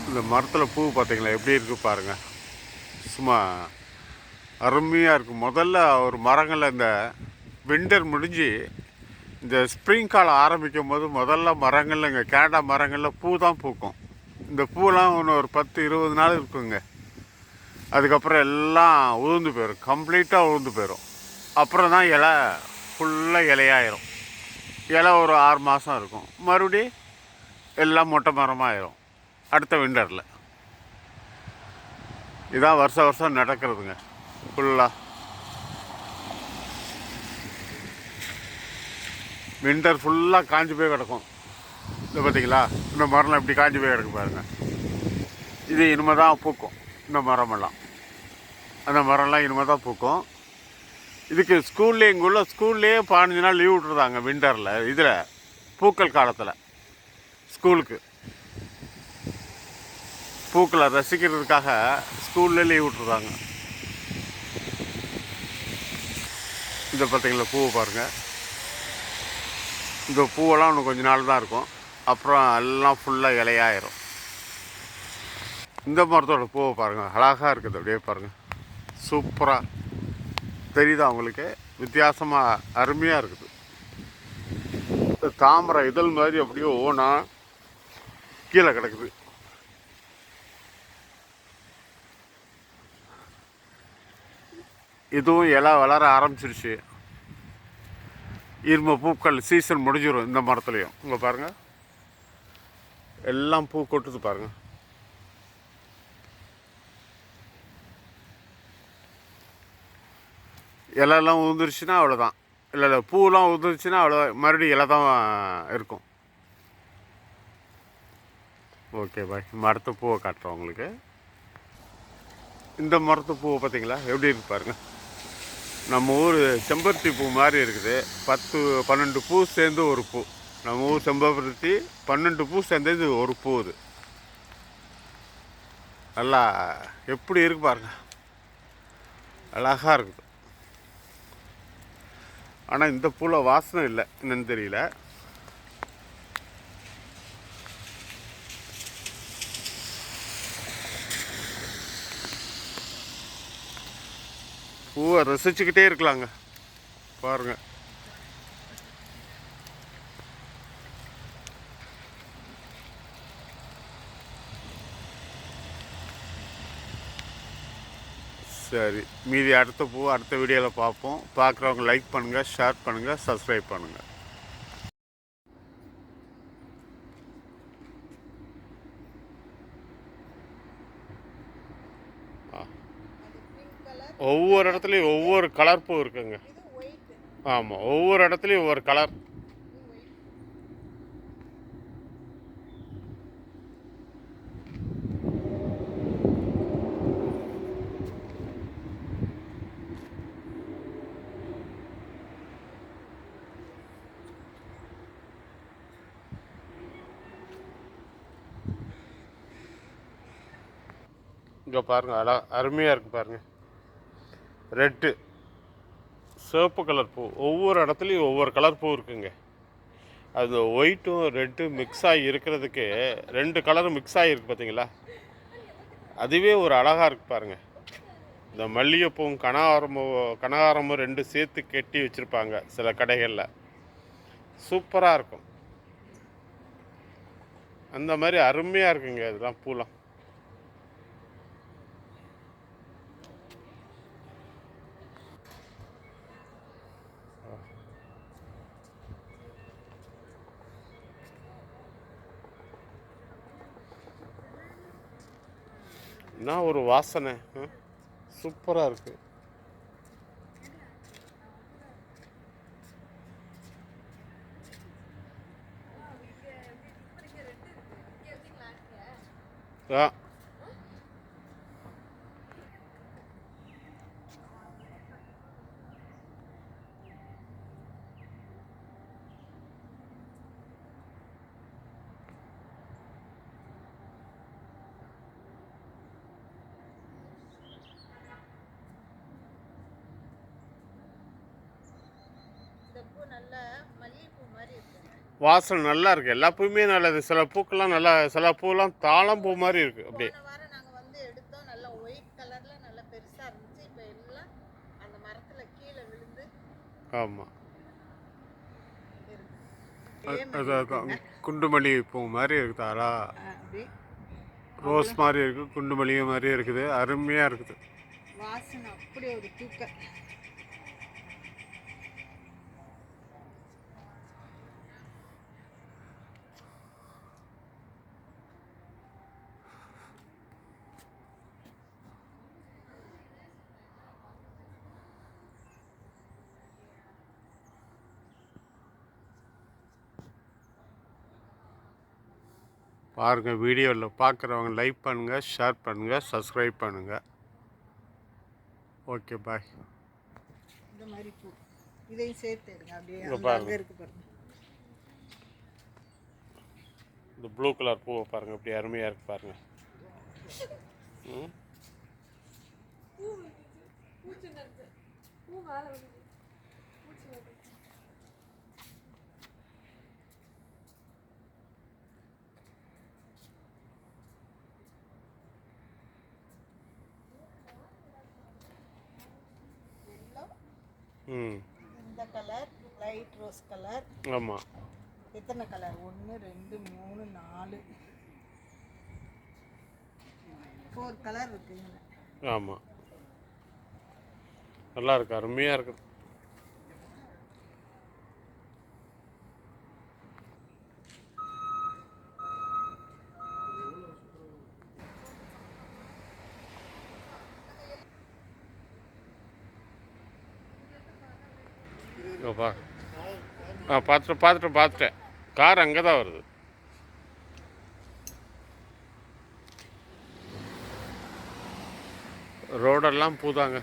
இந்த மரத்தில் பூ பார்த்தீங்களா எப்படி இருக்குது பாருங்கள். சும்மா அருமையாக இருக்குது. முதல்ல ஒரு மரங்களில் இந்த விண்டர் முடிஞ்சு இந்த ஸ்ப்ரிங் காலம் ஆரம்பிக்கும் போது முதல்ல மரங்களில் இங்கே கேரளா மரங்களில் பூ தான் பூக்கும். இந்த பூலாம் ஒன்று ஒரு 10-20 நாள் இருக்குங்க. அதுக்கப்புறம் எல்லாம் உதிர்ந்து போயிடும், கம்ப்ளீட்டாக உதிர்ந்து போயிடும். அப்புறம் தான் இலை ஃபுல்லாக இலையாயிரும். இலை ஒரு 6 மாதம் இருக்கும், மறுபடி எல்லாம் மொட்டை மரமாக ஆயிரும் அடுத்த விண்டரில். இதான் வருஷம் வருஷம் நடக்கிறதுங்க ஃபுல்லாக. விண்டர் ஃபுல்லாக காஞ்சி போய் கிடக்கும். இது பார்த்தீங்களா, இந்த மரம்லாம் எப்படி காஞ்சி போய் கிடக்கு பாருங்கள். இது இனிமேல் தான் பூக்கும். இந்த மரமெல்லாம், அந்த மரம்லாம் இனிமேல் தான் பூக்கும். இதுக்கு ஸ்கூல்லேயே, எங்கள் உள்ள ஸ்கூல்லேயே 15 நாள் லீவ் விட்டுருந்தாங்க விண்டரில். இதில் பூக்கள் காலத்தில் ஸ்கூலுக்கு பூக்களை ரசிக்கிறதுக்காக ஸ்கூல்லே லீவ் விட்டுருந்தாங்க. இதை பார்த்தீங்களா, பூவை பாருங்கள். இந்த பூவெல்லாம் இன்னும் கொஞ்சம் நாள் தான் இருக்கும், அப்புறம் எல்லாம் ஃபுல்லாக இலையாயிரும். இந்த மரத்தோட பூவை பாருங்கள், அழகாக இருக்குது. அப்படியே பாருங்கள், சூப்பராக தெரியுதா உங்களுக்கு? வித்தியாசமாக அருமையாக இருக்குது. இந்த தாமரை இதழ் மாதிரி அப்படியே ஓனா கீழே கிடக்குது. இதுவும் இலை வளர ஆரம்பிச்சிருச்சு. இரும்பு பூக்கள் சீசன் முடிஞ்சிடும் இந்த மரத்துலையும். இங்கே பாருங்கள், எல்லாம் பூ கொட்டுது பாருங்கள். இலையெல்லாம் உதிர்ந்துருச்சுன்னா அவ்வளோதான். இல்லை பூவெலாம் உதிர்ந்துச்சுன்னா அவ்வளோதான், மறுபடியும் இலை தான் இருக்கும். Okay bye. மரத்து பூவை காட்டுறோம் உங்களுக்கு. இந்த மரத்து பூவை பார்த்தீங்களா எப்படி இருக்கு பாருங்கள். நம்ம ஊர் செம்பருத்தி பூ மாதிரி இருக்குது. 10-12 பூ சேர்ந்து ஒரு பூ. நம்ம ஊர் செம்பருத்தி 12 பூ சேர்ந்தது ஒரு பூ. இது நல்லா எப்படி இருக்கு பாருங்க, அழகாக இருக்குது. ஆனால் இந்த பூவில் வாசனை இல்லை, என்னன்னு தெரியல. பூவை ரசிச்சுக்கிட்டே இருக்கலாங்க பாருங்க. சரி, மீதி அடுத்த பூ அடுத்த வீடியோவில் பார்ப்போம். பார்க்குறவங்க லைக் பண்ணுங்கள், ஷேர் பண்ணுங்கள், சப்ஸ்கிரைப் பண்ணுங்கள். ஒவ்வொரு இடத்துலையும் ஒவ்வொரு கலர் பூ இருக்குங்க. ஆமாம், ஒவ்வொரு இடத்துலையும் ஒவ்வொரு கலர். இங்கே பாருங்கள், அருமையாக இருக்குது பாருங்கள். ரெட்டு, சிவப்பு கலர் பூ. ஒவ்வொரு இடத்துலையும் ஒவ்வொரு கலர் பூ இருக்குங்க. அது ஒயிட்டும் ரெட்டும் மிக்ஸ் ஆகி இருக்கிறதுக்கு 2 கலரும் மிக்ஸ் ஆகிருக்கு பார்த்தீங்களா, அதுவே ஒரு அழகாக இருக்குது பாருங்கள். இந்த மல்லிகைப்பூவும் கனகாரமும் 2 சேர்த்து கட்டி வச்சுருப்பாங்க சில கடைகளில், சூப்பராக இருக்கும். அந்த மாதிரி அருமையாக இருக்குங்க இதெல்லாம் பூலாம். என்ன ஒரு வாசனை, சூப்பராக இருக்குது. இந்த பூ நல்ல மல்லிகைப்பூ மாதிரி இருக்குங்க. வாசனை நல்லா இருக்குது. எல்லா பூவுமே நல்லது. சில பூக்கெல்லாம் நல்லா, சில பூவெல்லாம் தாழம் பூ மாதிரி இருக்குது. அப்படியே போன வாரம் நாங்கள் வந்து எடுத்தோம், நல்லா ஒயிட் கலரில் நல்லா பெருசாக இருந்துச்சு. இப்போ எல்லாம் அந்த மரத்தில் கீழே விழுந்து ஆமாம், அதான் குண்டுமல்லி பூ மாதிரி இருக்குதாடா. அப்படி ரோஸ் மாதிரி இருக்குது, குண்டுமல்லிகை மாதிரி இருக்குது. அருமையாக இருக்குது. வாசனை அப்படி ஒரு தூக்க. பாருங்கள், வீடியோவில் பார்க்குறவங்க லைக் பண்ணுங்கள், ஷேர் பண்ணுங்கள், சப்ஸ்கிரைப் பண்ணுங்கள். ஓகே, பாய். இந்த மாதிரி பூ இதையும் சேர்த்து எடுங்க. அப்படியே இங்கே பாருங்க, இருக்கு பாருங்க. இந்த ப்ளூ கலர் பூவை பாருங்கள், அப்படி அருமையாக இருக்குது பாருங்கள். ம், ம், இந்த கலர் லைட் ரோஸ் கலர். ஆமாம். எத்தனை கலர்? 1 2 3 4 4 கலர் இருக்குங்க. ஆமாம், நல்லா இருக்கு, அருமையாக இருக்குது. பார்த்துட்டேன். கார் அங்கே தான் வருது. ரோடெல்லாம் பூதாங்க.